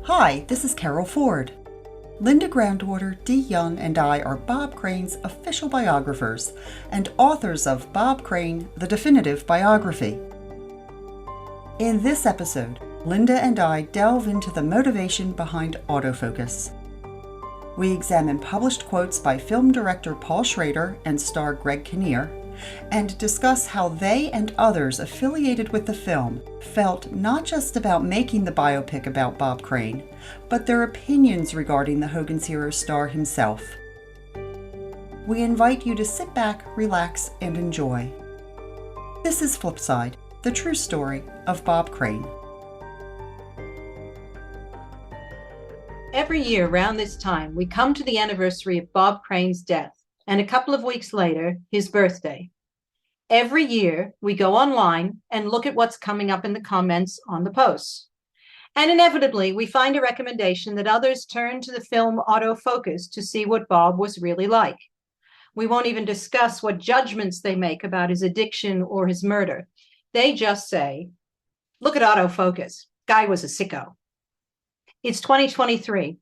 Hi, this is Carol Ford. Linda Groundwater, Dee Young, and I are Bob Crane's official biographers and authors of Bob Crane, The Definitive Biography. In this episode, Linda and I delve into the motivation behind autofocus. We examine published quotes by film director Paul Schrader and star Greg Kinnear, and discuss how they and others affiliated with the film felt not just about making the biopic about Bob Crane, but their opinions regarding the Hogan's Heroes star himself. We invite you to sit back, relax, and enjoy. This is Flipside, the true story of Bob Crane. Every year around this time, we come to the anniversary of Bob Crane's death, and a couple of weeks later, his birthday. Every year, we go online and look at what's coming up in the comments on the posts. And inevitably, we find a recommendation that others turn to the film Autofocus to see what Bob was really like. We won't even discuss what judgments they make about his addiction or his murder. They just say, look at Autofocus. Guy was a sicko. It's 2023.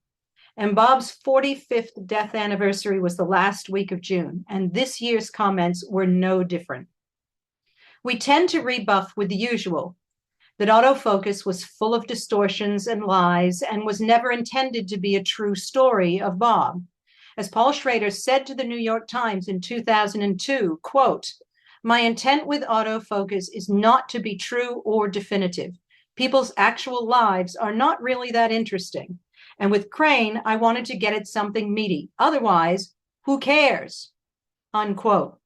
And Bob's 45th death anniversary was the last week of June, and this year's comments were no different. We tend to rebuff with the usual, that autofocus was full of distortions and lies and was never intended to be a true story of Bob. As Paul Schrader said to the New York Times in 2002, quote, "My intent with autofocus is not to be true or definitive. People's actual lives are not really that interesting. And with Crane, I wanted to get at something meaty. Otherwise, who cares?" Unquote.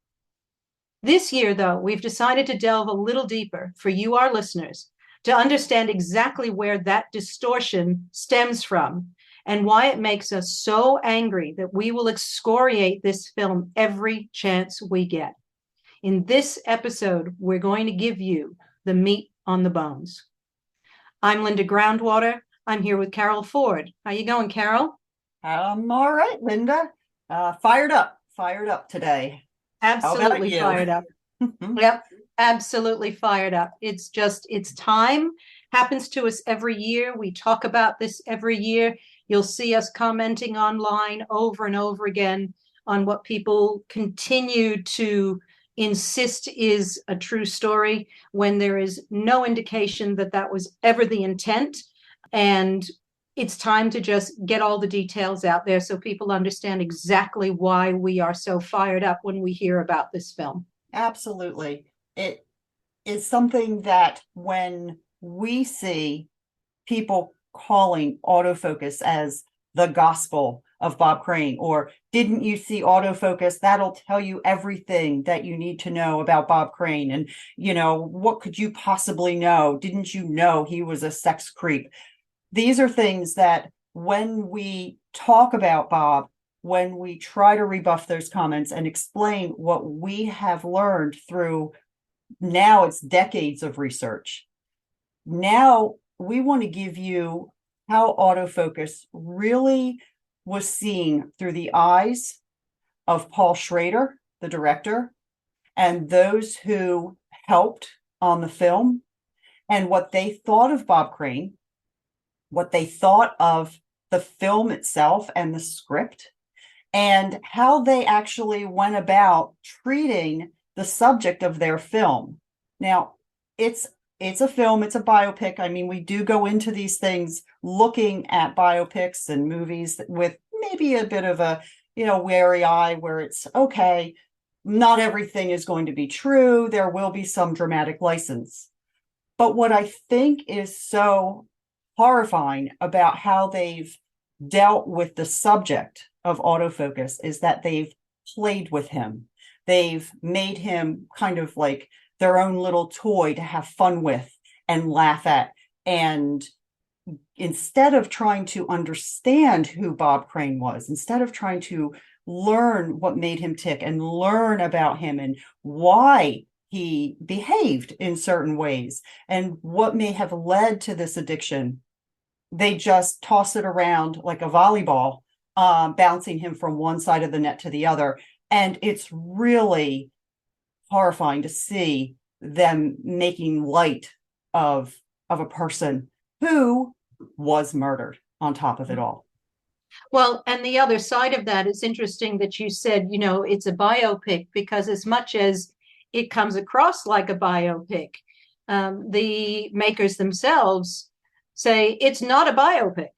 This year, though, we've decided to delve a little deeper for you, our listeners, to understand exactly where that distortion stems from and why it makes us so angry that we will excoriate this film every chance we get. In this episode, we're going to give you the meat on the bones. I'm Linda Groundwater. I'm here with Carol Ford. How you going, Carol? I'm all right, Linda. Fired up today. Absolutely fired up. Yep, absolutely fired up. It's time. Happens to us every year. We talk about this every year. You'll see us commenting online over and over again on what people continue to insist is a true story when there is no indication that that was ever the intent. And it's time to just get all the details out there so people understand exactly why we are so fired up when we hear about this film. Absolutely. It is something that when we see people calling autofocus as the gospel of Bob Crane, or didn't you see autofocus? That'll tell you everything that you need to know about Bob Crane. And, what could you possibly know? Didn't you know he was a sex creep? These are things that when we talk about Bob, when we try to rebuff those comments and explain what we have learned through now it's decades of research. Now we want to give you how autofocus really was seen through the eyes of Paul Schrader, the director, and those who helped on the film, and what they thought of Bob Crane, what they thought of the film itself and the script, and how they actually went about treating the subject of their film. Now, it's a film, it's a biopic. I mean, we do go into these things looking at biopics and movies with maybe a bit of a, wary eye, where it's okay, not everything is going to be true. There will be some dramatic license. But what I think is so horrifying about how they've dealt with the subject of autofocus is that they've played with him. They've made him kind of like their own little toy to have fun with and laugh at. And instead of trying to understand who Bob Crane was, instead of trying to learn what made him tick and learn about him and why he behaved in certain ways and what may have led to this addiction, they just toss it around like a volleyball, bouncing him from one side of the net to the other. And it's really horrifying to see them making light of a person who was murdered. on top of it all. Well, and the other side of that, it's interesting that you said, it's a biopic, because as much as it comes across like a biopic, the makers themselves say it's not a biopic.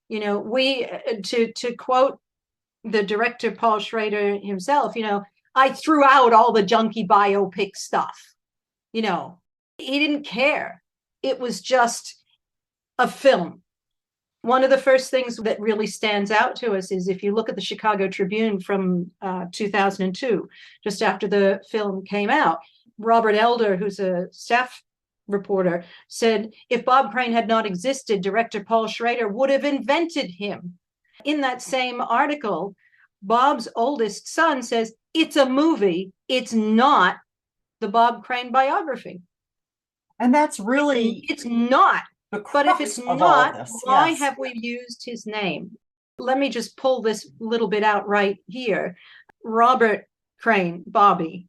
We to quote the director Paul Schrader himself, I threw out all the junky biopic stuff. He didn't care. It was just a film. One of the first things that really stands out to us is if you look at the Chicago Tribune from 2002, just after the film came out, Robert Elder, who's a staff reporter, said, if Bob Crane had not existed, director Paul Schrader would have invented him. In that same article, Bob's oldest son says, it's a movie. It's not the Bob Crane biography. And that's really... It's not. But if it's not, why have we used his name? Let me just pull this little bit out right here. Robert Crane, Bobby,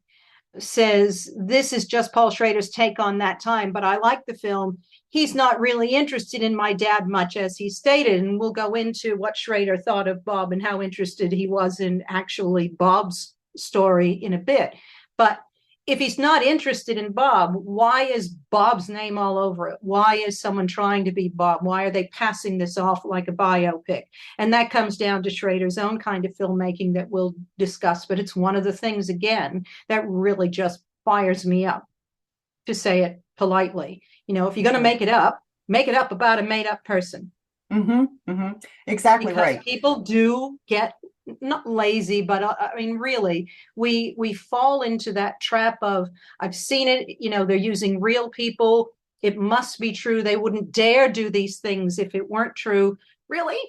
says, this is just Paul Schrader's take on that time, but I like the film. He's not really interested in my dad much, as he stated, and we'll go into what Schrader thought of Bob and how interested he was in actually Bob's story in a bit. But if he's not interested in Bob, why is Bob's name all over it? Why is someone trying to be Bob? Why are they passing this off like a biopic? And that comes down to Schrader's own kind of filmmaking that we'll discuss. But it's one of the things, again, that really just fires me up, to say it politely. If you're going to make it up about a made up person. Mm-hmm, mm-hmm. Exactly, because right. People do get not lazy, but really, we fall into that trap of, I've seen it, they're using real people. It must be true. They wouldn't dare do these things if it weren't true. Really?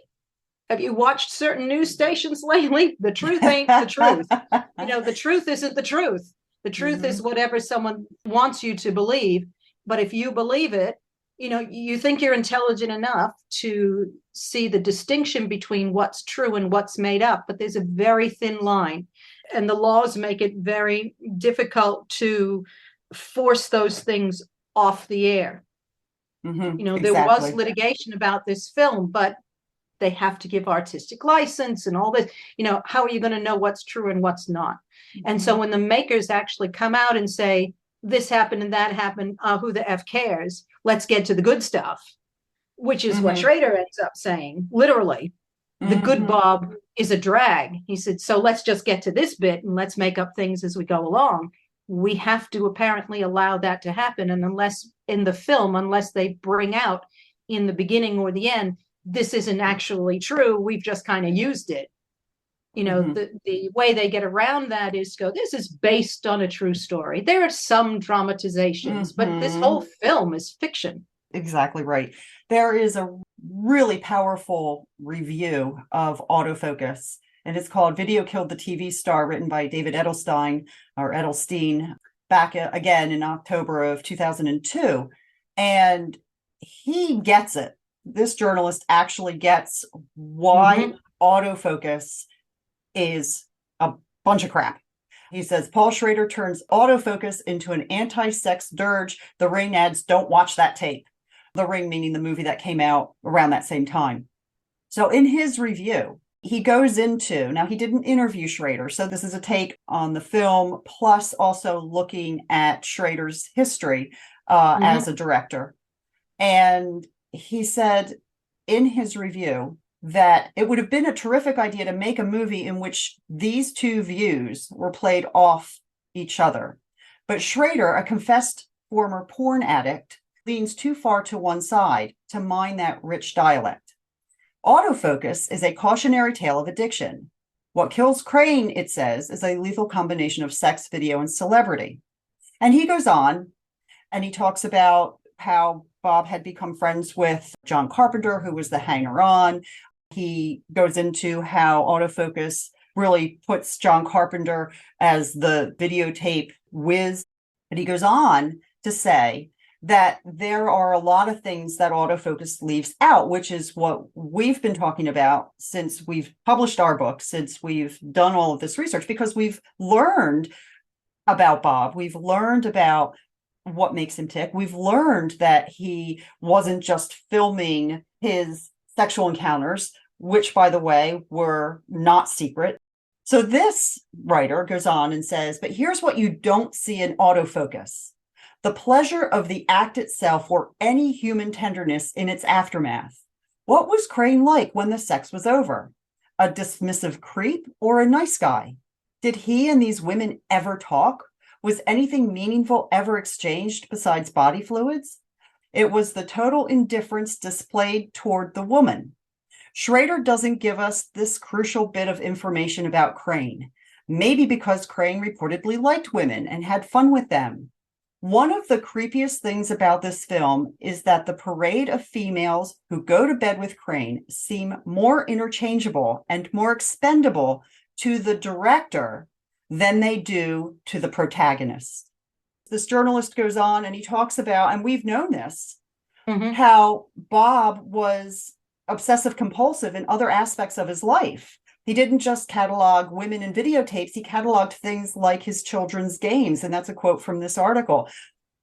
Have you watched certain news stations lately? The truth ain't the truth. The truth isn't the truth. The truth is whatever someone wants you to believe. But if you believe it, you think you're intelligent enough to see the distinction between what's true and what's made up, but there's a very thin line, and the laws make it very difficult to force those things off the air. There was litigation about this film, but they have to give artistic license and all this. How are you going to know what's true and what's not? And so when the makers actually come out and say, this happened and that happened, who the F cares? Let's get to the good stuff, which is what Schrader ends up saying, literally. The good Bob is a drag. He said, so let's just get to this bit and let's make up things as we go along. We have to apparently allow that to happen. And unless they bring out in the beginning or the end, this isn't actually true, we've just kind of used it. The way they get around that is go, this is based on a true story. There are some dramatizations, but this whole film is fiction. Exactly right. There is a really powerful review of Autofocus, and it's called Video Killed the TV Star, written by David Edelstein, back again in October of 2002. And he gets it. This journalist actually gets why autofocus is a bunch of crap. He says, Paul Schrader turns autofocus into an anti-sex dirge. The Ring ads, don't watch that tape. The Ring meaning the movie that came out around that same time. So in his review, he goes into, now he didn't interview Schrader, so this is a take on the film, plus also looking at Schrader's history as a director. And he said in his review that it would have been a terrific idea to make a movie in which these two views were played off each other. But Schrader, a confessed former porn addict, leans too far to one side to mind that rich dialect. Autofocus is a cautionary tale of addiction. What kills Crane, it says, is a lethal combination of sex, video, and celebrity. And he goes on and he talks about how Bob had become friends with John Carpenter, who was the hanger-on. He goes into how Autofocus really puts John Carpenter as the videotape whiz. But he goes on to say that there are a lot of things that Autofocus leaves out, which is what we've been talking about since we've published our book, since we've done all of this research, because we've learned about Bob. We've learned about what makes him tick. We've learned that he wasn't just filming his sexual encounters, which, by the way, were not secret. So this writer goes on and says, but here's what you don't see in autofocus: the pleasure of the act itself or any human tenderness in its aftermath. What was Crane like when the sex was over? A dismissive creep or a nice guy? Did he and these women ever talk? Was anything meaningful ever exchanged besides body fluids? It was the total indifference displayed toward the woman. Schrader doesn't give us this crucial bit of information about Crane, maybe because Crane reportedly liked women and had fun with them. One of the creepiest things about this film is that the parade of females who go to bed with Crane seem more interchangeable and more expendable to the director than they do to the protagonist. This journalist goes on and he talks about, and we've known this, how Bob was obsessive compulsive in other aspects of his life. He didn't just catalog women in videotapes, he cataloged things like his children's games. And that's a quote from this article.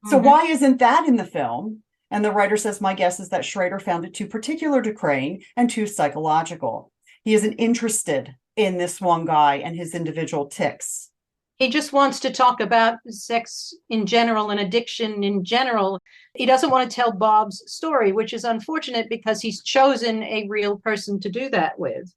So why isn't that in the film? And the writer says, my guess is that Schrader found it too particular to Crane and too psychological. He isn't interested in this one guy and his individual tics. He just wants to talk about sex in general and addiction in general. He doesn't want to tell Bob's story, which is unfortunate because he's chosen a real person to do that with.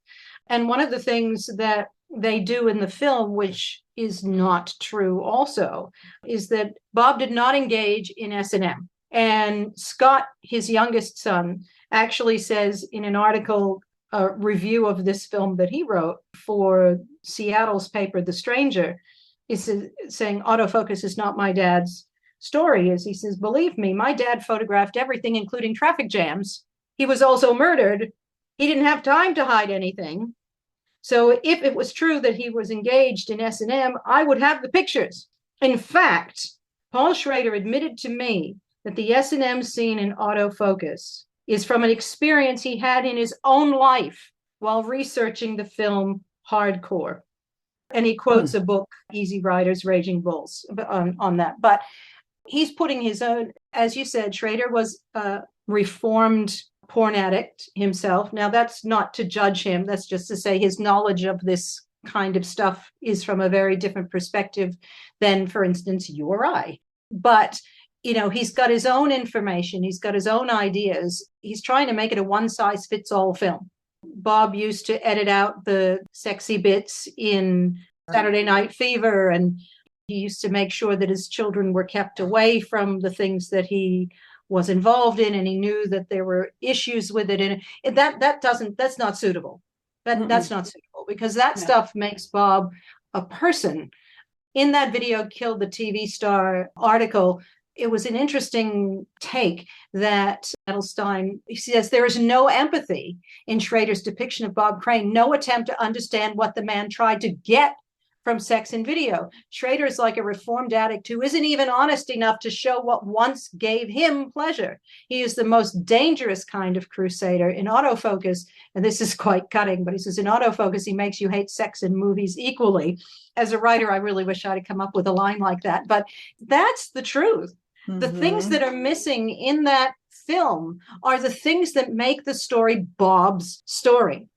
And one of the things that they do in the film, which is not true also, is that Bob did not engage in S&M. And Scott, his youngest son, actually says in an article, a review of this film that he wrote for Seattle's paper, The Stranger, is saying autofocus is not my dad's story. Is he says, believe me, my dad photographed everything, including traffic jams. He was also murdered. He didn't have time to hide anything. So if it was true that he was engaged in S&M, I would have the pictures. In fact, Paul Schrader admitted to me that the S&M scene in autofocus is from an experience he had in his own life while researching the film Hardcore. And he quotes a book, Easy Riders, Raging Bulls, on that. But he's putting his own, as you said, Schrader was a reformed porn addict himself. Now, that's not to judge him. That's just to say his knowledge of this kind of stuff is from a very different perspective than, for instance, you or I. But, you know, he's got his own information. He's got his own ideas. He's trying to make it a one-size-fits-all film. Bob used to edit out the sexy bits in Saturday Night Fever, and he used to make sure that his children were kept away from the things that he was involved in, and he knew that there were issues with it. And that's not suitable. That's not suitable because that stuff makes Bob a person. In that video, Killed the TV Star article, it was an interesting take that Edelstein, he says, there is no empathy in Schrader's depiction of Bob Crane, no attempt to understand what the man tried to get from sex and video. Schrader is like a reformed addict who isn't even honest enough to show what once gave him pleasure. He is the most dangerous kind of crusader. In autofocus, and this is quite cutting, but he says, in autofocus, he makes you hate sex and movies equally. As a writer, I really wish I'd come up with a line like that, but that's the truth. The things that are missing in that film are the things that make the story Bob's story.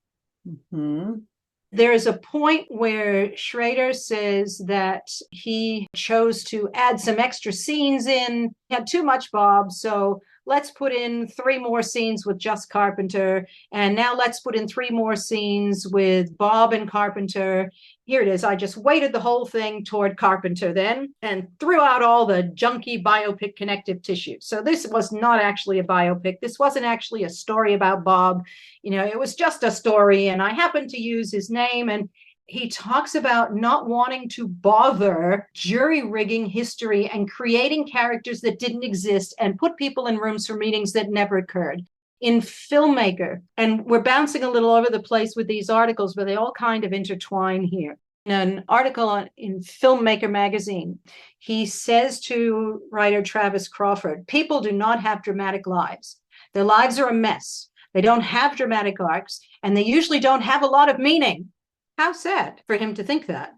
There is a point where Schrader says that he chose to add some extra scenes in. He had too much Bob, so let's put in 3 more scenes with just Carpenter. And now let's put in 3 more scenes with Bob and Carpenter. Here it is. I just weighted the whole thing toward Carpenter then and threw out all the junky biopic connective tissue. So this was not actually a biopic. This wasn't actually a story about Bob. You know, it was just a story. And I happened to use his name. And he talks about not wanting to bother jury-rigging history and creating characters that didn't exist and put people in rooms for meetings that never occurred. In Filmmaker, and we're bouncing a little over the place with these articles, but they all kind of intertwine here. In an article in Filmmaker Magazine, he says to writer Travis Crawford, people do not have dramatic lives. Their lives are a mess. They don't have dramatic arcs, and they usually don't have a lot of meaning. How sad for him to think that.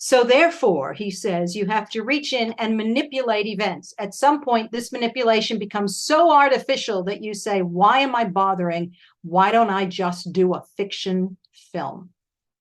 So therefore, he says, you have to reach in and manipulate events. At some point, this manipulation becomes so artificial that you say, why am I bothering? Why don't I just do a fiction film?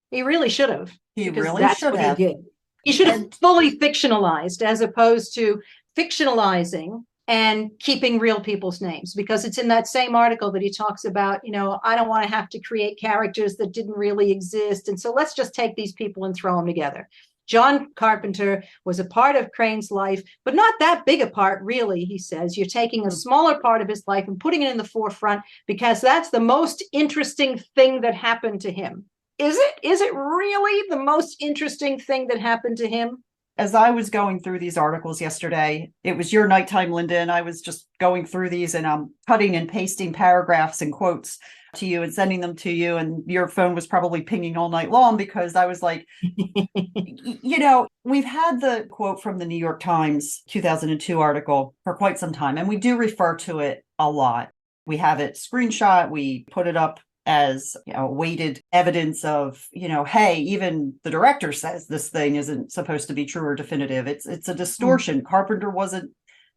He really should have. He because really that's should what have. he did. He should have fully fictionalized as opposed to fictionalizing and keeping real people's names, because it's in that same article that he talks about, I don't want to have to create characters that didn't really exist. And so let's just take these people and throw them together. John Carpenter was a part of Crane's life, but not that big a part, really, he says. You're taking a smaller part of his life and putting it in the forefront because that's the most interesting thing that happened to him. Is it? Is it really the most interesting thing that happened to him? As I was going through these articles yesterday, it was your nighttime, Linda, and I was just going through these and I'm cutting and pasting paragraphs and quotes to you and sending them to you. And your phone was probably pinging all night long because I was like, we've had the quote from the New York Times 2002 article for quite some time, and we do refer to it a lot. We have it screenshot, we put it up as weighted evidence of, hey, even the director says this thing isn't supposed to be true or definitive. It's a distortion. Carpenter wasn't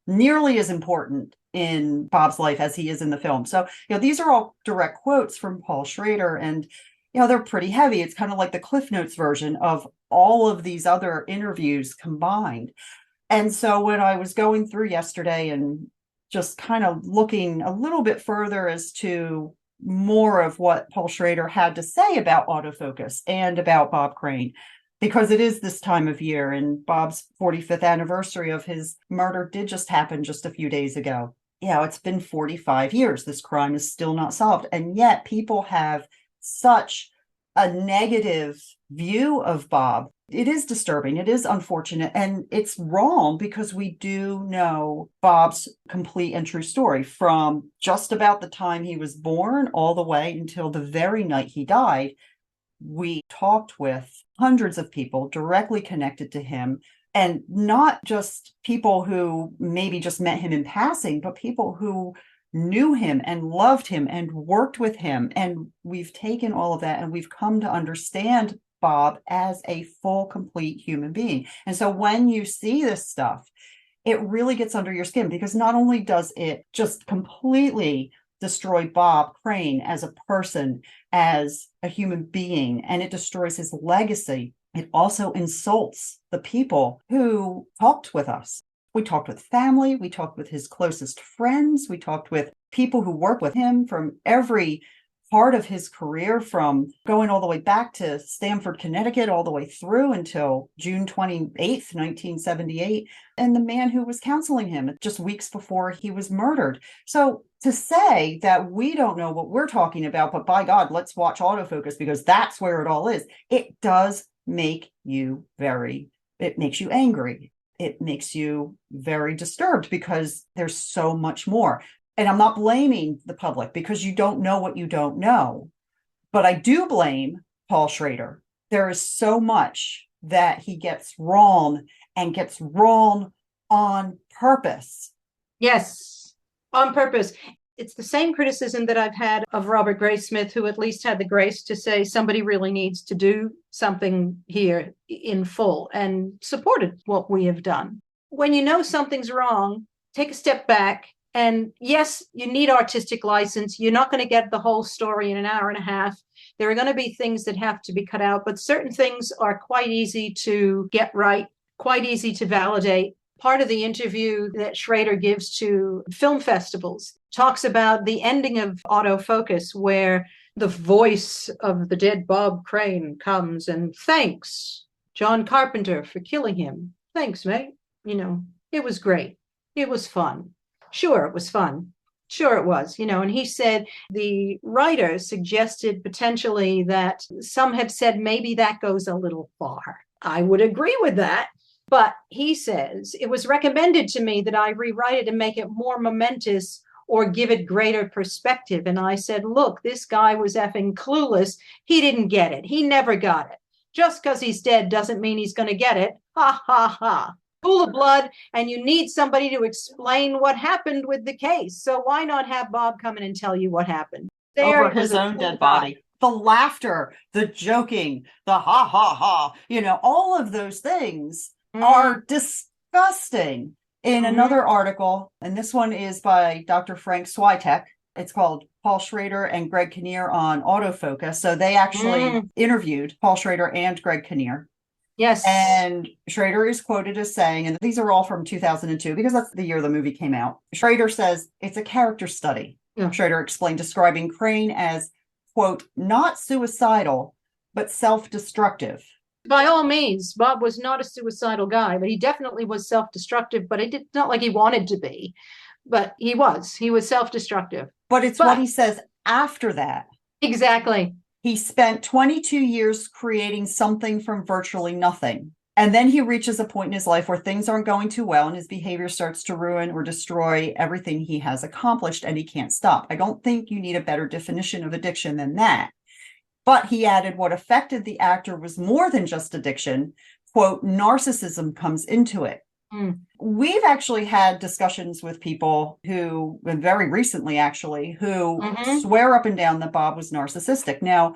nearly as important in Bob's life as he is in the film. So, these are all direct quotes from Paul Schrader, and, they're pretty heavy. It's kind of like the Cliff Notes version of all of these other interviews combined. And so when I was going through yesterday and just kind of looking a little bit further as to more of what Paul Schrader had to say about autofocus and about Bob Crane, because it is this time of year and Bob's 45th anniversary of his murder did just happen just a few days ago. It's been 45 years. This crime is still not solved. And yet people have such a negative view of Bob. It is disturbing. It is unfortunate. And it's wrong because we do know Bob's complete and true story from just about the time he was born all the way until the very night he died. We talked with hundreds of people directly connected to him, and not just people who maybe just met him in passing, but people who knew him and loved him and worked with him. And we've taken all of that and we've come to understand Bob as a full, complete human being. And so when you see this stuff, it really gets under your skin, because not only does it just completely destroy Bob Crane as a person, as a human being, and it destroys his legacy, it also insults the people who talked with us. We talked with family, we talked with his closest friends, we talked with people who worked with him from every part of his career, from going all the way back to Stamford, Connecticut, all the way through until June 28th, 1978, and the man who was counseling him just weeks before he was murdered. So to say that we don't know what we're talking about, but by God, let's watch autofocus because that's where it all is, it does make you it makes you angry. It makes you very disturbed because there's so much more. And I'm not blaming the public because you don't know what you don't know. But I do blame Paul Schrader. There is so much that he gets wrong, and gets wrong on purpose. Yes, on purpose. It's the same criticism that I've had of Robert Graysmith, who at least had the grace to say somebody really needs to do something here in full, and supported what we have done. When you know something's wrong, take a step back. And yes, you need artistic license. You're not going to get the whole story in an hour and a half. There are going to be things that have to be cut out, but certain things are quite easy to get right, quite easy to validate. Part of the interview that Schrader gives to film festivals talks about the ending of Autofocus, where the voice of the dead Bob Crane comes and thanks John Carpenter for killing him. Thanks, mate. It was great. It was fun. Sure, it was fun. Sure, it was, and he said the writer suggested potentially that some have said maybe that goes a little far. I would agree with that. But he says it was recommended to me that I rewrite it and make it more momentous or give it greater perspective. And I said, look, this guy was effing clueless. He didn't get it. He never got it. Just because he's dead doesn't mean he's going to get it. Ha, ha, ha. Pool of blood, and you need somebody to explain what happened with the case. So why not have Bob come in and tell you what happened? Over his own dead body. The laughter, the joking, the ha ha ha, all of those things are disgusting. In another article, and this one is by Dr. Frank Switek, it's called Paul Schrader and Greg Kinnear on Autofocus. So they actually interviewed Paul Schrader and Greg Kinnear. Yes. And Schrader is quoted as saying, and these are all from 2002, because that's the year the movie came out. Schrader says, it's a character study. Yeah. Schrader explained, describing Crane as, quote, not suicidal, but self-destructive. By all means, Bob was not a suicidal guy, but he definitely was self-destructive, but it's not like he wanted to be, but he was self-destructive. But it's what he says after that. Exactly. He spent 22 years creating something from virtually nothing. And then he reaches a point in his life where things aren't going too well and his behavior starts to ruin or destroy everything he has accomplished, and he can't stop. I don't think you need a better definition of addiction than that. But he added what affected the actor was more than just addiction. Quote, narcissism comes into it. We've actually had discussions with people who, and very recently actually, who swear up and down that Bob was narcissistic. Now,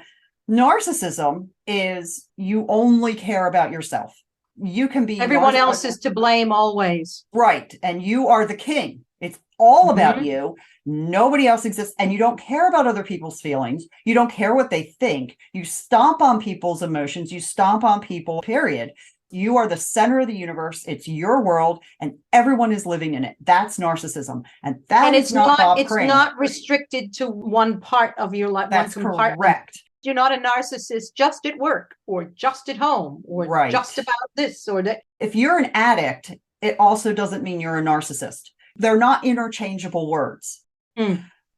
narcissism is you only care about yourself. You can be everyone else is to blame always. Right. And you are the king. It's all about you. Nobody else exists. And you don't care about other people's feelings. You don't care what they think. You stomp on people's emotions. You stomp on people, period. You are the center of the universe. It's your world, and everyone is living in it. That's narcissism. And it's not Bob Crane. It's not restricted to one part of your life. That's correct. You're not a narcissist just at work or just at home or just about this or that. If you're an addict, it also doesn't mean you're a narcissist. They're not interchangeable words.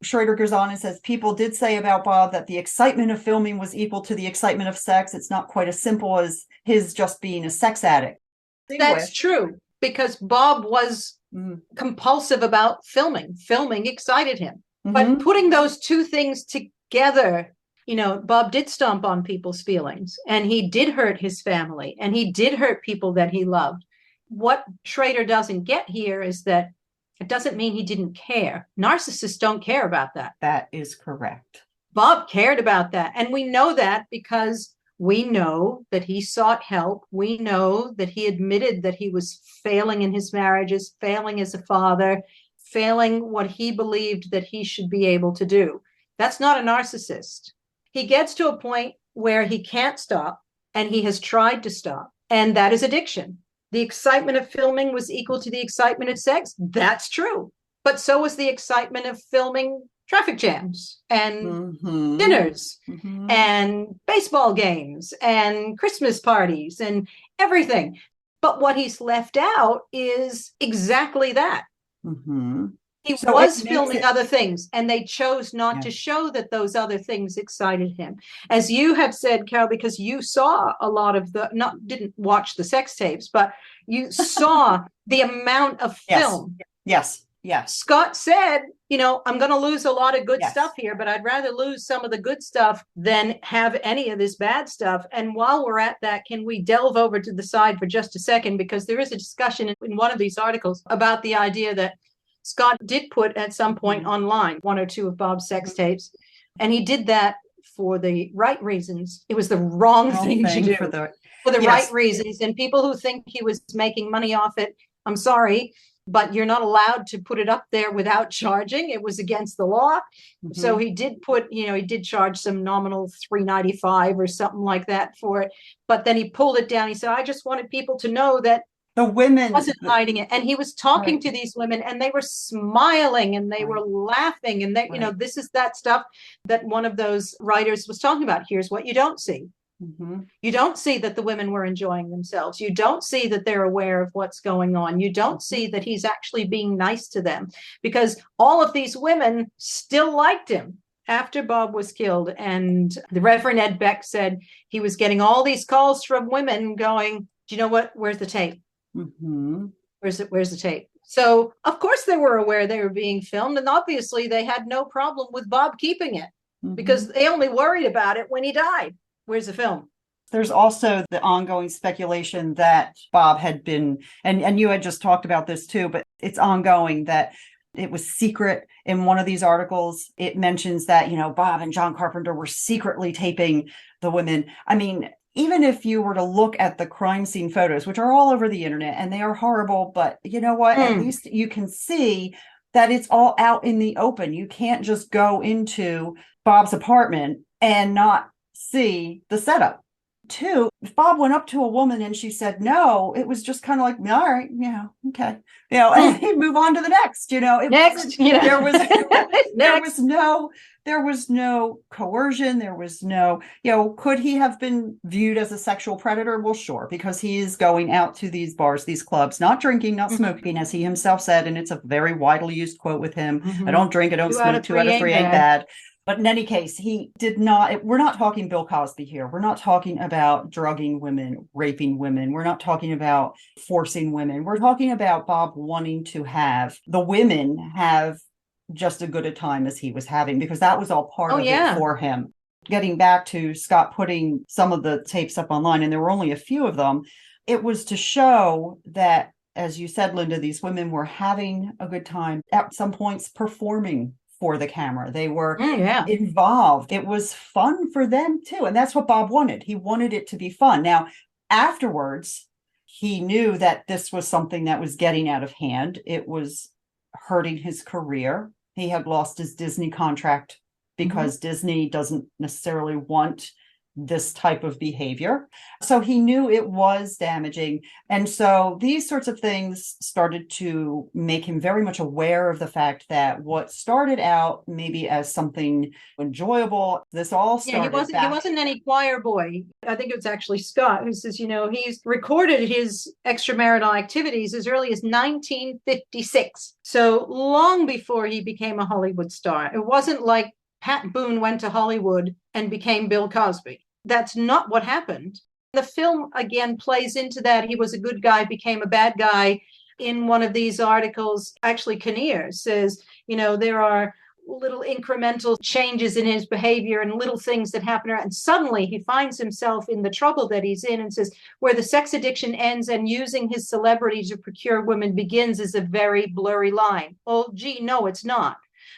Schrader goes on and says, people did say about Bob that the excitement of filming was equal to the excitement of sex. It's not quite as simple as his just being a sex addict. That's true, because Bob was compulsive about filming. Filming excited him. But putting those two things together, Bob did stomp on people's feelings, and he did hurt his family, and he did hurt people that he loved. What Schrader doesn't get here is that it doesn't mean he didn't care. Narcissists don't care about that. That is correct. Bob cared about that. And we know that because we know that he sought help. We know that he admitted that he was failing in his marriages, failing as a father, failing what he believed that he should be able to do. That's not a narcissist. He gets to a point where he can't stop, and he has tried to stop. And that is addiction. The excitement of filming was equal to the excitement of sex. That's true. But so was the excitement of filming traffic jams and dinners and baseball games and Christmas parties and everything. But what he's left out is exactly that. He was filming other things, and they chose not to show that those other things excited him. As you have said, Carol, because you saw a lot of didn't watch the sex tapes, but you saw the amount of film. Yes. Scott said, I'm going to lose a lot of good stuff here, but I'd rather lose some of the good stuff than have any of this bad stuff. And while we're at that, can we delve over to the side for just a second? Because there is a discussion in one of these articles about the idea that Scott did put at some point online 1 or 2 of Bob's sex tapes, and he did that for the right reasons. It was the wrong thing to do for the right reasons. And people who think he was making money off it, I'm sorry, but you're not allowed to put it up there without charging. It was against the law. So he did put, he did charge some nominal $3.95 or something like that for it. But then he pulled it down. He said, I just wanted people to know that the women wasn't hiding it. And he was talking to these women, and they were smiling and they were laughing. And they, this is that stuff that one of those writers was talking about. Here's what you don't see. You don't see that the women were enjoying themselves. You don't see that they're aware of what's going on. You don't see that he's actually being nice to them, because all of these women still liked him after Bob was killed. And the Reverend Ed Beck said he was getting all these calls from women going, do you know what? Where's the tape? Where's the tape? So of course they were aware they were being filmed, and obviously they had no problem with Bob keeping it because they only worried about it when he died. Where's the film? There's also the ongoing speculation that Bob had been, and you had just talked about this too, but it's ongoing, that It was secret. In one of these articles, it mentions that, Bob and John Carpenter were secretly taping the women. I mean, even if you were to look at the crime scene photos, which are all over the internet and they are horrible, but you know what? At least you can see that it's all out in the open. You can't just go into Bob's apartment and not see the setup. Two, if Bob went up to a woman and she said no, it was just kind of like, all right, okay, and he'd move on to the next. Next, There was no coercion. There was no, could he have been viewed as a sexual predator? Well, sure, because he is going out to these bars, these clubs, not drinking, not smoking, as he himself said, and it's a very widely used quote with him. I don't drink, I don't smoke. 2 out of 3 ain't bad. But in any case, he did not, we're not talking Bill Cosby here. We're not talking about drugging women, raping women. We're not talking about forcing women. We're talking about Bob wanting to have the women have just as good a time as he was having, because that was all part of it for him. Getting back to Scott putting some of the tapes up online, and there were only a few of them, it was to show that, as you said, Linda, these women were having a good time, at some points performing for the camera. They were involved. It was fun for them too. And that's what Bob wanted. He wanted it to be fun. Now, afterwards, he knew that this was something that was getting out of hand. It was hurting his career. He had lost his Disney contract because Disney doesn't necessarily want this type of behavior. So he knew it was damaging. And so these sorts of things started to make him very much aware of the fact that what started out maybe as something enjoyable, this all started he wasn't any choir boy. I think it was actually Scott who says, he's recorded his extramarital activities as early as 1956. So long before he became a Hollywood star. It wasn't like Pat Boone went to Hollywood and became Bill Cosby. That's not what happened. The film, again, plays into that. He was a good guy, became a bad guy. In one of these articles, actually, Kinnear says, there are little incremental changes in his behavior and little things that happen. And suddenly he finds himself in the trouble that he's in and says, where the sex addiction ends and using his celebrity to procure women begins is a very blurry line. Oh, gee, no, it's not.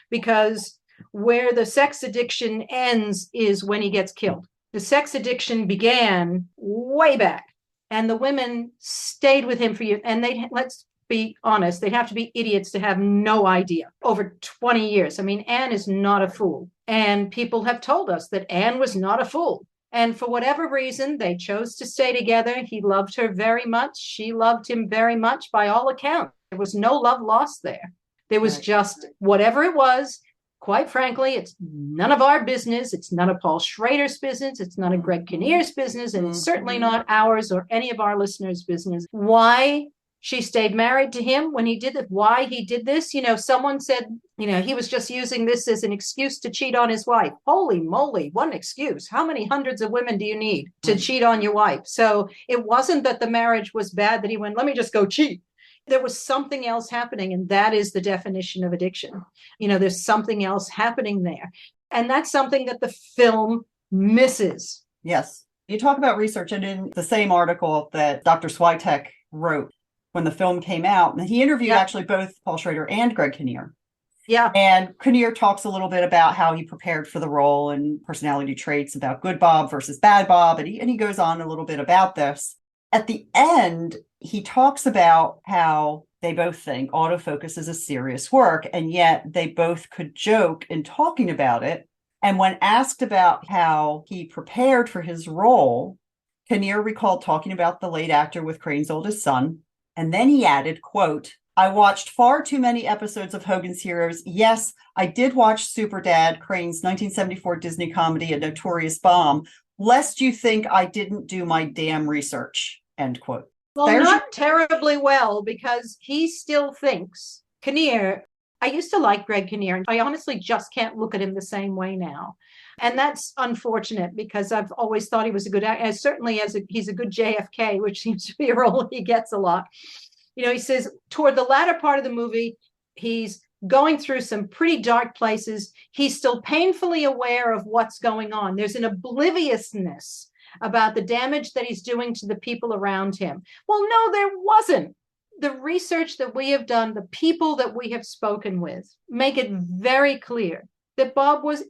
Because where the sex addiction ends is when he gets killed. The sex addiction began way back, and the women stayed with him for years. And let's be honest, they'd have to be idiots to have no idea. Over 20 years. I mean, Anne is not a fool. And people have told us that Anne was not a fool. And for whatever reason, they chose to stay together. He loved her very much. She loved him very much, by all accounts. There was no love lost there. There was just whatever it was. Quite frankly, it's none of our business. It's none of Paul Schrader's business. It's none of Greg Kinnear's business. And it's certainly not ours or any of our listeners' business. Why she stayed married to him when he did it, why he did this. Someone said, he was just using this as an excuse to cheat on his wife. Holy moly, one excuse. How many hundreds of women do you need to cheat on your wife? So it wasn't that the marriage was bad, that he went, let me just go cheat. There was something else happening, and that is the definition of addiction. There's something else happening there. And that's something that the film misses. Yes. You talk about research, and in the same article that Dr. Switek wrote when the film came out, and he interviewed actually both Paul Schrader and Greg Kinnear. Yeah. And Kinnear talks a little bit about how he prepared for the role and personality traits about good Bob versus bad Bob. And he goes on a little bit about this. At the end, he talks about how they both think autofocus is a serious work, and yet they both could joke in talking about it. And when asked about how he prepared for his role, Kinnear recalled talking about the late actor with Crane's oldest son. And then he added, quote, I watched far too many episodes of Hogan's Heroes. Yes, I did watch Superdad, Crane's 1974 Disney comedy, A Notorious Bomb, lest you think I didn't do my damn research, end quote. Well, not terribly well, because he still thinks, Kinnear, I used to like Greg Kinnear, and I honestly just can't look at him the same way now. And that's unfortunate, because I've always thought he was a good actor, certainly he's a good JFK, which seems to be a role he gets a lot. He says toward the latter part of the movie, he's going through some pretty dark places. He's still painfully aware of what's going on. There's an obliviousness about the damage that he's doing to the people around him. Well, no, there wasn't. The research that we have done, the people that we have spoken with, make it very clear that Bob was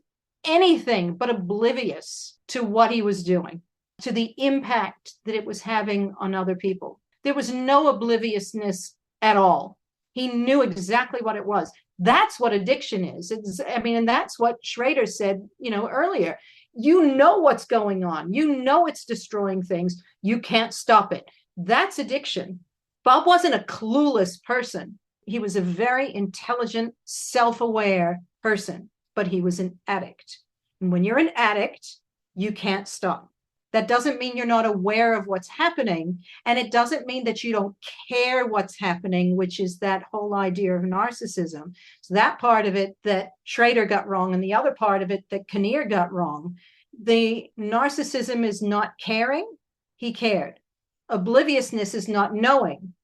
anything but oblivious to what he was doing, to the impact that it was having on other people. There was no obliviousness at all. He knew exactly what it was. That's what addiction is. And that's what Schrader said, earlier. You know what's going on. You know it's destroying things. You can't stop it. That's addiction. Bob wasn't a clueless person. He was a very intelligent, self-aware person, but he was an addict. And when you're an addict, you can't stop. That doesn't mean you're not aware of what's happening. And it doesn't mean that you don't care what's happening, which is that whole idea of narcissism. So that part of it that Schrader got wrong, and the other part of it that Kinnear got wrong. The narcissism is not caring. He cared. Obliviousness is not knowing.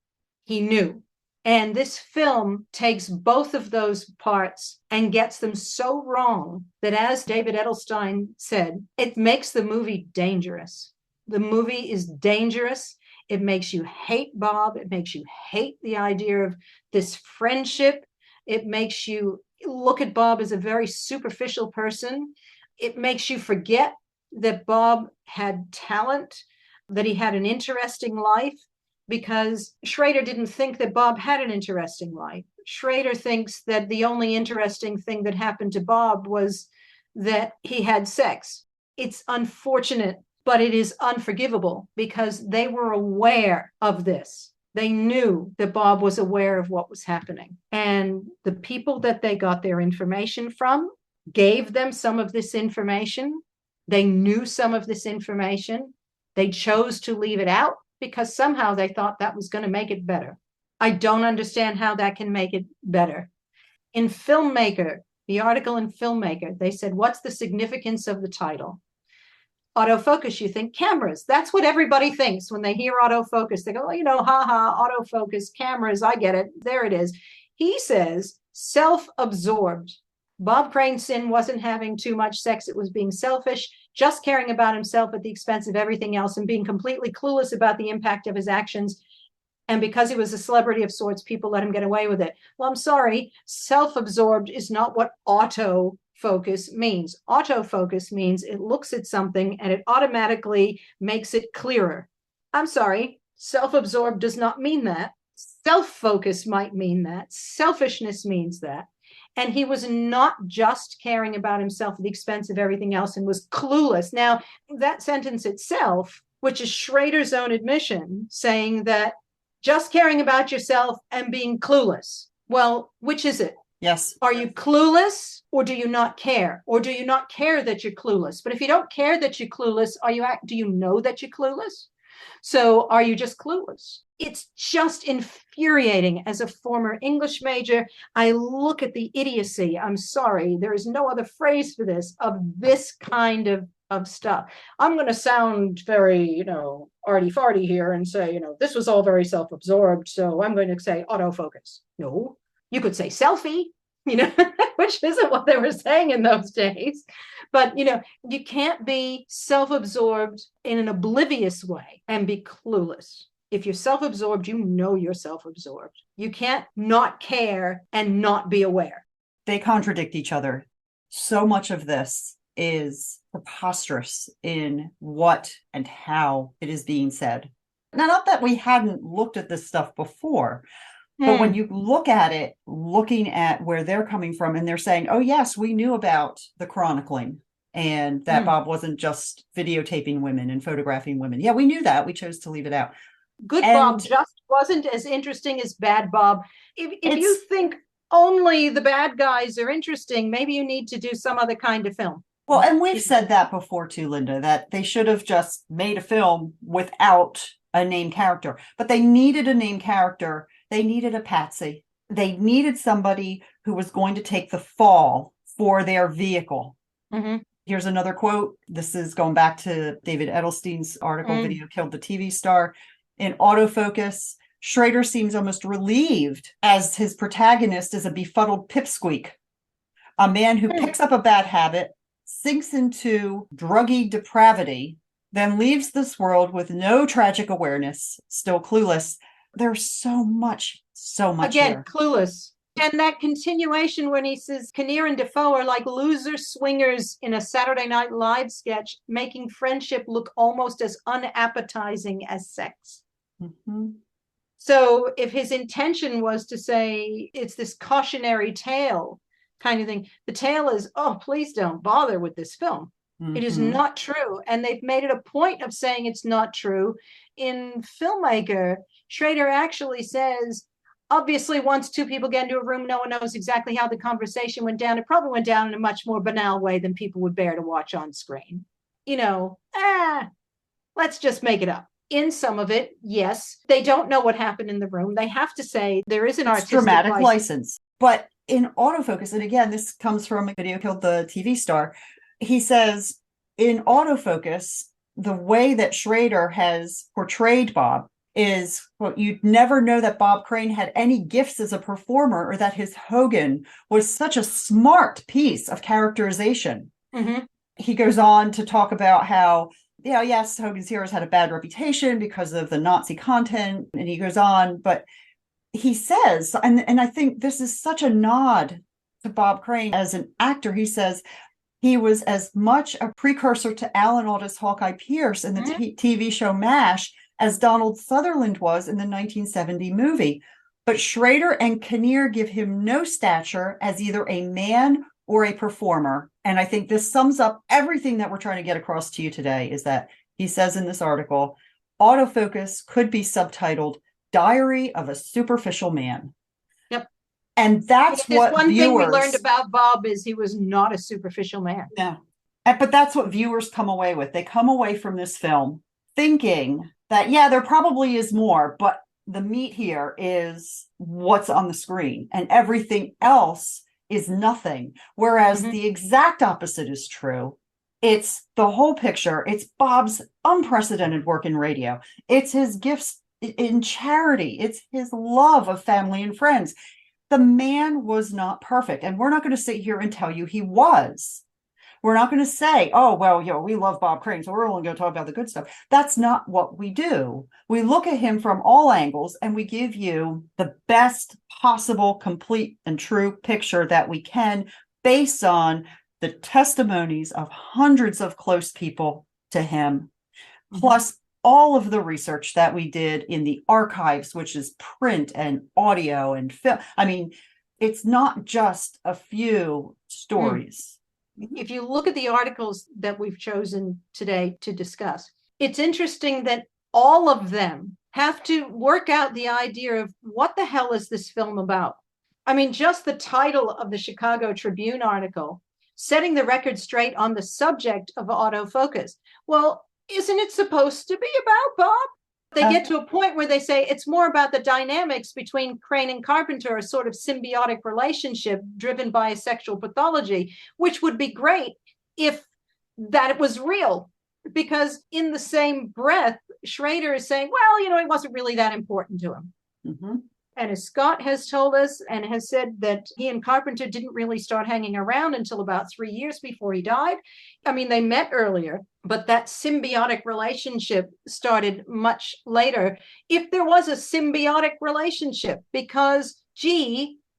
He knew. And this film takes both of those parts and gets them so wrong that, as David Edelstein said, it makes the movie dangerous. The movie is dangerous. It makes you hate Bob. It makes you hate the idea of this friendship. It makes you look at Bob as a very superficial person. It makes you forget that Bob had talent, that he had an interesting life. Because Schrader didn't think that Bob had an interesting life. Schrader thinks that the only interesting thing that happened to Bob was that he had sex. It's unfortunate, but it is unforgivable because they were aware of this. They knew that Bob was aware of what was happening. And the people that they got their information from gave them some of this information. They knew some of this information. They chose to leave it out because somehow they thought that was going to make it better. I don't understand how that can make it better. In Filmmaker, the article in Filmmaker, they said, what's the significance of the title? Autofocus, you think cameras. That's what everybody thinks when they hear autofocus. They go, autofocus, cameras, I get it. There it is. He says self-absorbed. Bob Crane's sin wasn't having too much sex. It was being selfish, just caring about himself at the expense of everything else and being completely clueless about the impact of his actions. And because he was a celebrity of sorts, people let him get away with it. Well, I'm sorry. Self-absorbed is not what autofocus means. Autofocus means it looks at something and it automatically makes it clearer. I'm sorry. Self-absorbed does not mean that. Self-focus might mean that. Selfishness means that. And he was not just caring about himself at the expense of everything else and was clueless. Now, that sentence itself, which is Schrader's own admission, saying that just caring about yourself and being clueless. Well, which is it? Yes. Are you clueless or do you not care? Or do you not care that you're clueless? But if you don't care that you're clueless, do you know that you're clueless? So are you just clueless? It's just infuriating. As a former English major, I look at the idiocy, I'm sorry, there is no other phrase for this, of this kind of stuff. I'm going to sound very, arty-farty here and say, this was all very self-absorbed, so I'm going to say autofocus. No, you could say selfie, which isn't what they were saying in those days. But, you can't be self-absorbed in an oblivious way and be clueless. If you're self-absorbed, you know you're self-absorbed. You can't not care and not be aware. They contradict each other. So much of this is preposterous in what and how it is being said. Now, not that we hadn't looked at this stuff before, but when you look at it, looking at where they're coming from, and they're saying, oh, yes, we knew about the chronicling and that Bob wasn't just videotaping women and photographing women. Yeah, we knew that. We chose to leave it out. Good Bob just wasn't as interesting as bad Bob. If you think only the bad guys are interesting, maybe you need to do some other kind of film. Well, and we've said that before too, Linda, that they should have just made a film without a named character. But they needed a named character. They needed a patsy. They needed somebody who was going to take the fall for their vehicle. Mm-hmm. Here's another quote. This is going back to David Edelstein's article, Video Killed the TV Star. In Autofocus, Schrader seems almost relieved as his protagonist is a befuddled pipsqueak, a man who picks up a bad habit, sinks into druggy depravity, then leaves this world with no tragic awareness, still clueless, There's so much Again, here. clueless. And that continuation when he says Kinnear and Defoe are like loser swingers in a Saturday Night Live sketch, making friendship look almost as unappetizing as sex. Mm-hmm. So if his intention was to say it's this cautionary tale kind of thing, the tale is, oh, please don't bother with this film. Mm-hmm. It is not true. And they've made it a point of saying it's not true. In Filmmaker, Schrader actually says, obviously, once two people get into a room, no one knows exactly how the conversation went down. It probably went down in a much more banal way than people would bear to watch on screen. Let's just make it up. In some of it, yes, they don't know what happened in the room. They have to say there is an artistic dramatic license. But in autofocus, and again, this comes from a video killed the TV star, he says in autofocus, the way that Schrader has portrayed Bob is, well, you'd never know that Bob Crane had any gifts as a performer or that his Hogan was such a smart piece of characterization. Mm-hmm. He goes on to talk about how, yes, Hogan's Heroes had a bad reputation because of the Nazi content. And he goes on, but he says, and I think this is such a nod to Bob Crane as an actor. He says he was as much a precursor to Alan Alda's Hawkeye Pierce in the TV show MASH as Donald Sutherland was in the 1970 movie. But Schrader and Kinnear give him no stature as either a man or a performer. And I think this sums up everything that we're trying to get across to you today, is that he says in this article, autofocus could be subtitled Diary of a Superficial Man. Yep. And that's what one viewers... thing we learned about Bob is he was not a superficial man. No. But that's what viewers come away with. They come away from this film thinking that, there probably is more, but the meat here is what's on the screen, and everything else is nothing. Whereas the exact opposite is true. It's the whole picture. It's Bob's unprecedented work in radio. It's his gifts in charity. It's his love of family and friends. The man was not perfect. And we're not going to sit here and tell you he was. We're not going to say, oh, well, we love Bob Crane, so we're only going to talk about the good stuff. That's not what we do. We look at him from all angles and we give you the best possible, complete and true picture that we can based on the testimonies of hundreds of close people to him, plus all of the research that we did in the archives, which is print and audio and film. I mean, it's not just a few stories. If you look at the articles that we've chosen today to discuss, it's interesting that all of them have to work out the idea of what the hell is this film about? I mean, just the title of the Chicago Tribune article, setting the record straight on the subject of autofocus. Well, isn't it supposed to be about Bob? They get to a point where they say it's more about the dynamics between Crane and Carpenter, a sort of symbiotic relationship driven by a sexual pathology, which would be great if that was real. Because in the same breath, Schrader is saying, well, it wasn't really that important to him. Mm-hmm. And as Scott has told us and has said that he and Carpenter didn't really start hanging around until about 3 years before he died. I mean, they met earlier, but that symbiotic relationship started much later. If there was a symbiotic relationship, because,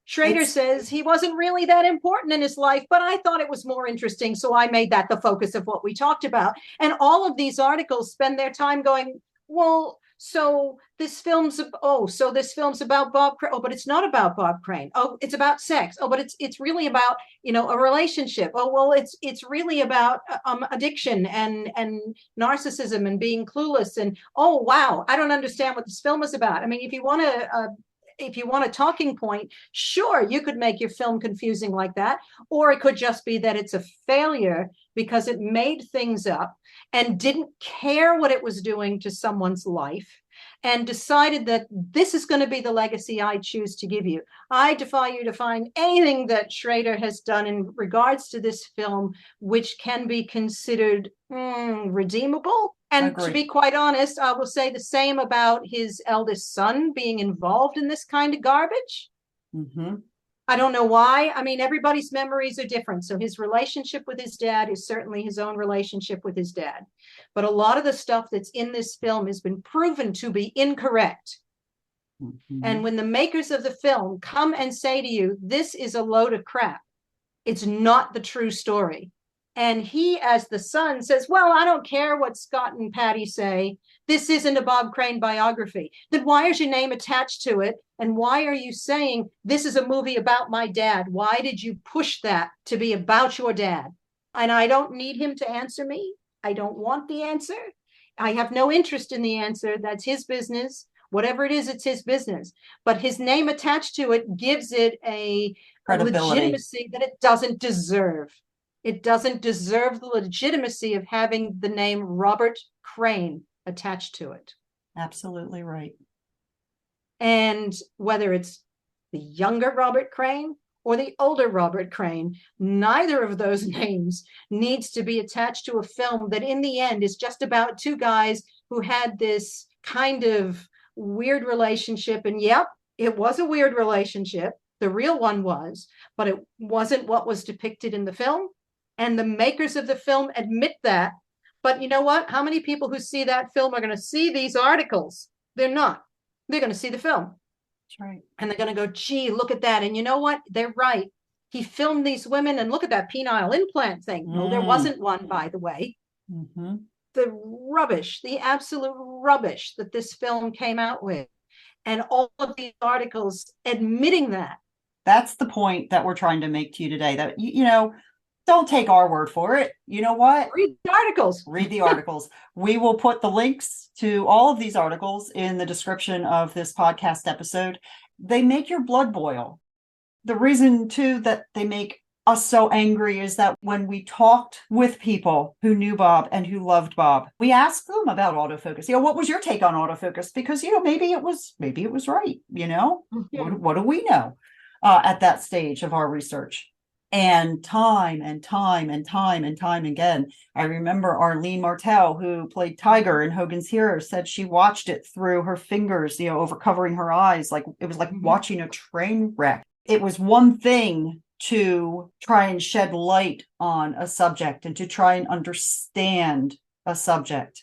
Schrader says he wasn't really that important in his life, but I thought it was more interesting, so I made that the focus of what we talked about. And all of these articles spend their time going, well, so this film's about Bob Crane. Oh, but it's not about Bob Crane. Oh, it's about sex. Oh, but it's really about, a relationship. Oh, well, it's really about addiction and narcissism and being clueless. And, oh, wow, I don't understand what this film is about. I mean, if you want a talking point, sure, you could make your film confusing like that. Or it could just be that it's a failure because it made things up and didn't care what it was doing to someone's life and decided that this is going to be the legacy I choose to give you. I defy you to find anything that Schrader has done in regards to this film which can be considered redeemable. And to be quite honest, I will say the same about his eldest son being involved in this kind of garbage. Mm-hmm. I don't know why. I mean, everybody's memories are different. So his relationship with his dad is certainly his own relationship with his dad. But a lot of the stuff that's in this film has been proven to be incorrect. And when the makers of the film come and say to you, this is a load of crap, it's not the true story. And he, as the son, says, well, I don't care what Scott and Patty say. This isn't a Bob Crane biography. Then why is your name attached to it? And why are you saying this is a movie about my dad? Why did you push that to be about your dad? And I don't need him to answer me. I don't want the answer. I have no interest in the answer. That's his business. Whatever it is, it's his business. But his name attached to it gives it a legitimacy that it doesn't deserve. It doesn't deserve the legitimacy of having the name Robert Crane attached to it. Absolutely right. And whether it's the younger Robert Crane or the older Robert Crane, neither of those names needs to be attached to a film that in the end is just about two guys who had this kind of weird relationship. And yep, it was a weird relationship. The real one was, but it wasn't what was depicted in the film. And the makers of the film admit that. But you know what? How many people who see that film are going to see these articles? They're not. They're going to see the film. That's right. And they're going to go, gee, look at that. And you know what? They're right. He filmed these women and look at that penile implant thing. No, there wasn't one, by the way. The rubbish, the absolute rubbish that this film came out with. And all of these articles admitting that. That's the point that we're trying to make to you today, that, you know, don't take our word for it. You know what? Read the articles. Read the articles. We will put the links to all of these articles in the description of this podcast episode. They make your blood boil. The reason, too, that they make us so angry is that when we talked with people who knew Bob and who loved Bob, we asked them about autofocus. You know, what was your take on autofocus? Because, you know, maybe it was right. You know, what do we know at that stage of our research? And time again, I remember Arlene Martell, who played Tiger in Hogan's Heroes, said she watched it through her fingers, you know, over covering her eyes. Like it was like watching a train wreck. It was one thing to try and shed light on a subject and to try and understand a subject.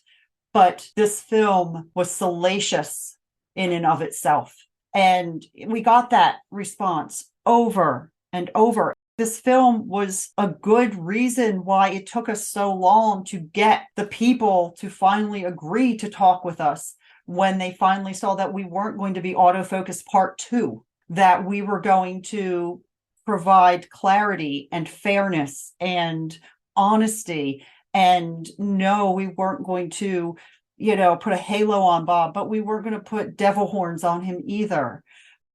But this film was salacious in and of itself. And we got that response over and over. This film was a good reason why it took us so long to get the people to finally agree to talk with us when they finally saw that we weren't going to be autofocus part 2, that we were going to provide clarity and fairness and honesty. And no, we weren't going to, you know, put a halo on Bob, but we weren't going to put devil horns on him either.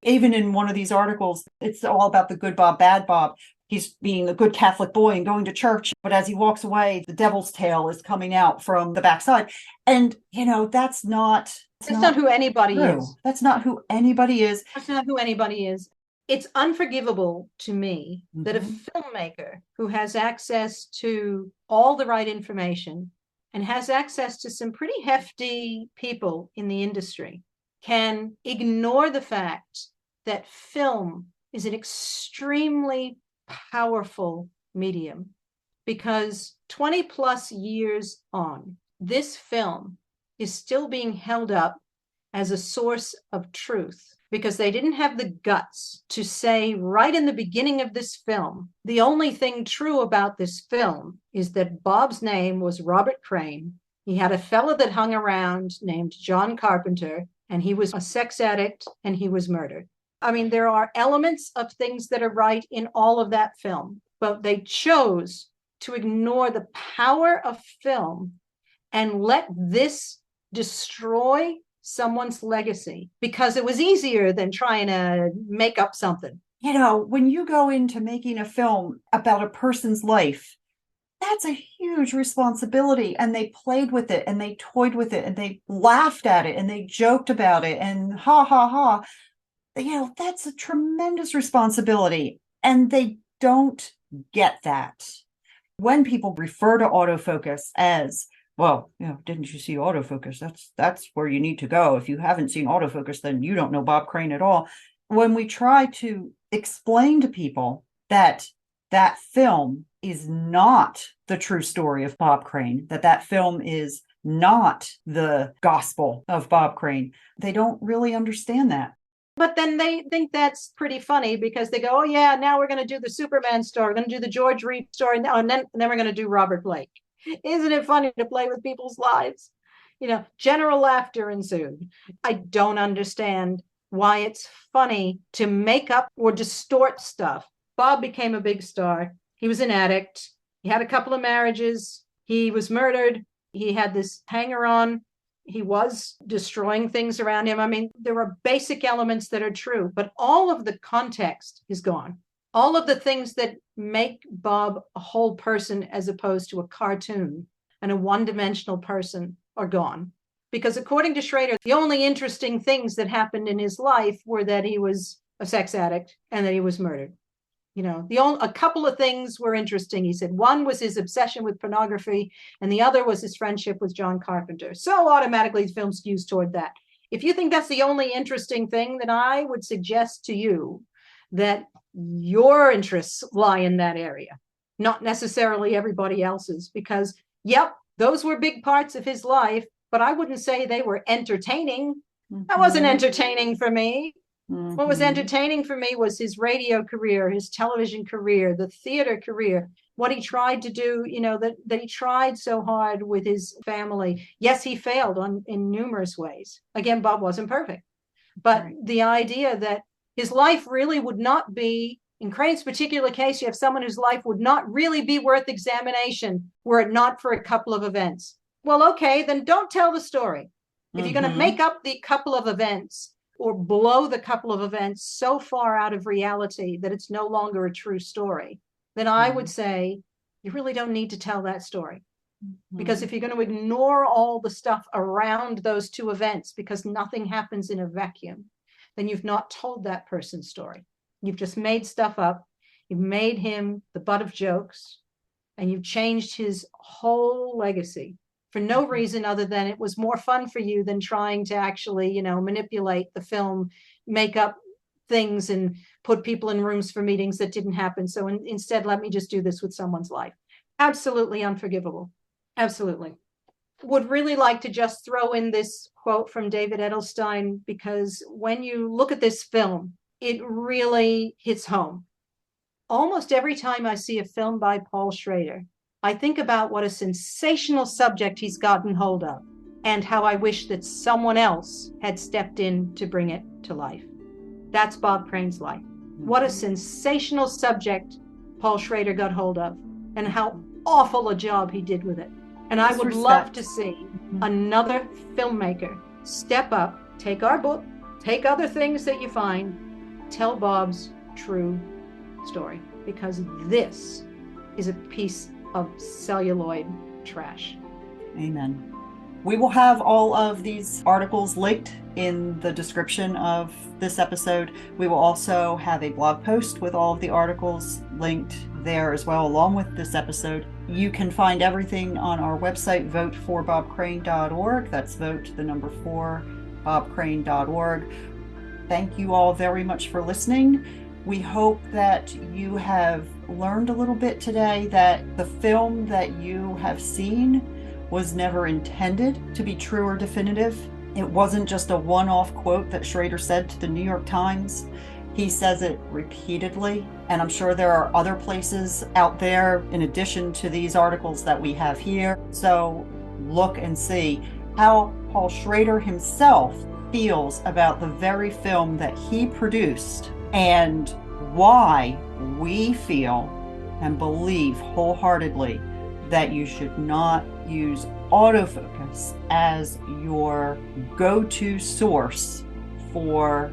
Even in one of these articles, it's all about the good Bob, bad Bob. He's being a good Catholic boy and going to church. But as he walks away, the devil's tail is coming out from the backside. And, you know, that's not who anybody is. That's not who anybody is. That's not who anybody is. It's unforgivable to me that a filmmaker who has access to all the right information and has access to some pretty hefty people in the industry can ignore the fact that film is an extremely powerful medium, because 20 plus years on, this film is still being held up as a source of truth, because they didn't have the guts to say right in the beginning of this film, the only thing true about this film is that Bob's name was Robert Crane. He had a fellow that hung around named John Carpenter, and he was a sex addict and he was murdered. I mean, there are elements of things that are right in all of that film, but they chose to ignore the power of film and let this destroy someone's legacy because it was easier than trying to make up something. You know, when you go into making a film about a person's life, that's a huge responsibility. And they played with it and they toyed with it and they laughed at it and they joked about it and ha ha ha. You know, that's a tremendous responsibility. And they don't get that. When people refer to autofocus as, well, you know, didn't you see autofocus? That's where you need to go. If you haven't seen autofocus, then you don't know Bob Crane at all. When we try to explain to people that that film is not the true story of Bob Crane, that film is not the gospel of Bob Crane. They don't really understand that. But then they think that's pretty funny because they go, oh, yeah, now we're going to do the Superman story. We're going to do the George Reed story. And then we're going to do Robert Blake. Isn't it funny to play with people's lives? General laughter ensued. I don't understand why it's funny to make up or distort stuff. Bob became a big star. He was an addict. He had a couple of marriages. He was murdered. He had this hanger-on. He was destroying things around him. I mean, there are basic elements that are true, but all of the context is gone. All of the things that make Bob a whole person as opposed to a cartoon and a one-dimensional person are gone. Because according to Schrader, the only interesting things that happened in his life were that he was a sex addict and that he was murdered. A couple of things were interesting. He said one was his obsession with pornography, and the other was his friendship with John Carpenter. So automatically the film skews toward that. If you think that's the only interesting thing, then I would suggest to you that your interests lie in that area, not necessarily everybody else's, because, yep, those were big parts of his life, but I wouldn't say they were entertaining. That wasn't entertaining for me. Mm-hmm. What was entertaining for me was his radio career, his television career, the theater career, what he tried to do, that he tried so hard with his family. Yes, he failed in numerous ways. Again, Bob wasn't perfect. But right. The idea that his life really would not be, in Crane's particular case, you have someone whose life would not really be worth examination were it not for a couple of events. Well, okay, then don't tell the story. If you're going to make up the couple of events, or blow the couple of events so far out of reality that it's no longer a true story, then I would say you really don't need to tell that story. Because if you're going to ignore all the stuff around those two events because nothing happens in a vacuum, then you've not told that person's story. You've just made stuff up. You've made him the butt of jokes, and you've changed his whole legacy for no reason other than it was more fun for you than trying to actually, manipulate the film, make up things and put people in rooms for meetings that didn't happen. So instead, let me just do this with someone's life. Absolutely unforgivable. Absolutely. Would really like to just throw in this quote from David Edelstein, because when you look at this film, it really hits home. Almost every time I see a film by Paul Schrader, I think about what a sensational subject he's gotten hold of and how I wish that someone else had stepped in to bring it to life. That's Bob Crane's life. What a sensational subject Paul Schrader got hold of and how awful a job he did with it. And I would love to see another filmmaker step up, take our book, take other things that you find, tell Bob's true story, because this is a piece of celluloid trash. Amen. We will have all of these articles linked in the description of this episode. We will also have a blog post with all of the articles linked there as well, along with this episode. You can find everything on our website, vote4bobcrane.org. That's vote the number 4 bobcrane.org. Thank you all very much for listening. We hope that you have learned a little bit today that the film that you have seen was never intended to be true or definitive. It wasn't just a one-off quote that Schrader said to the New York Times. He says it repeatedly, and I'm sure there are other places out there in addition to these articles that we have here. So look and see how Paul Schrader himself feels about the very film that he produced, and why we feel and believe wholeheartedly that you should not use autofocus as your go-to source for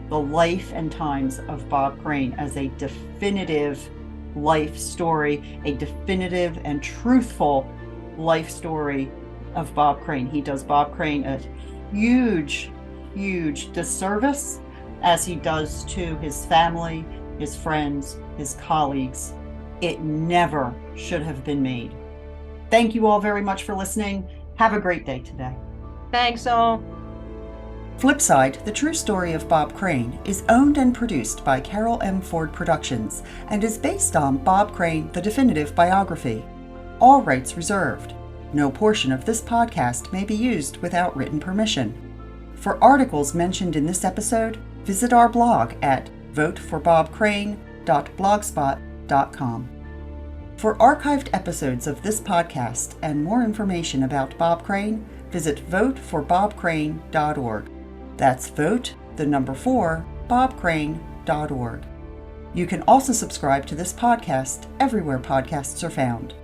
the life and times of Bob Crane as a definitive life story, a definitive and truthful life story of Bob Crane. He does Bob Crane a huge disservice, as he does to his family, his friends, his colleagues. It never should have been made. Thank you all very much for listening. Have a great day today. Thanks all. Flipside, the true story of Bob Crane, is owned and produced by Carol M. Ford Productions and is based on Bob Crane, the definitive biography. All rights reserved. No portion of this podcast may be used without written permission. For articles mentioned in this episode, visit our blog at voteforbobcrane.blogspot.com. For archived episodes of this podcast and more information about Bob Crane, visit voteforbobcrane.org. That's vote, the number 4, bobcrane.org. You can also subscribe to this podcast everywhere podcasts are found.